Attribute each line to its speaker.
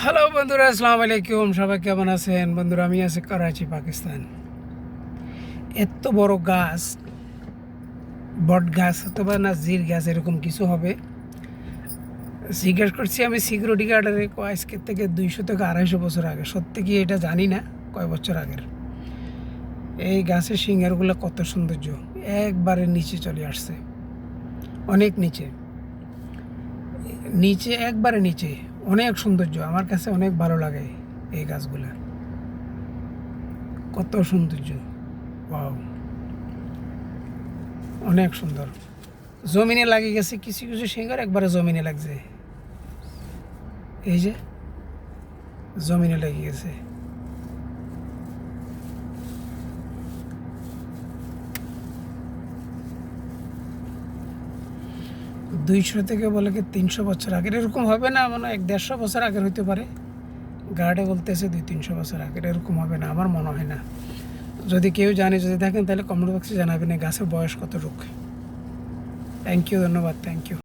Speaker 1: Hello বন্ধুরা, আসসালামু আলাইকুম। সবাই কেমন আছেন? বন্ধুরা, আমি আছি করাচি, পাকিস্তান। এত বড় গাছ, বট গাছ অথবা নাজির গাছ, এরকম কিছু হবে। জিজ্ঞেস করছি আমি সিকিউরিটি গার্ডের, আজকের থেকে 200 থেকে 250 বছর আগে। সত্যি কি এটা জানি না কয় বছর আগের। এই গাছের সিঙ্গারগুলো কত সৌন্দর্য, একবারে নিচে চলে আসছে, অনেক নিচে, নিচে একবারে নিচে, অনেক সৌন্দর্য। আমার কাছে অনেক ভালো লাগে এই গাছগুলা, কত সৌন্দর্য, ওয়াও, অনেক সুন্দর। জমিনে লাগিয়ে গেছে, কিছু কিছু সিঙ্গার একবারে জমিনে লাগছে, এই যে জমিনে লেগে গেছে। দুইশো থেকে বলে কি 300 বছর আগের, এরকম হবে না, মানে 150 বছর আগের হইতে পারে। গার্ডে বলতেছে 200-300 বছর আগের, এরকম হবে না, আমার মনে হয় না। যদি কেউ জানে, যদি দেখেন, তাহলে কমেন্ট বক্সে জানাবেন এই গাছের বয়স কতটুকু। থ্যাংক ইউ, ধন্যবাদ, থ্যাংক ইউ।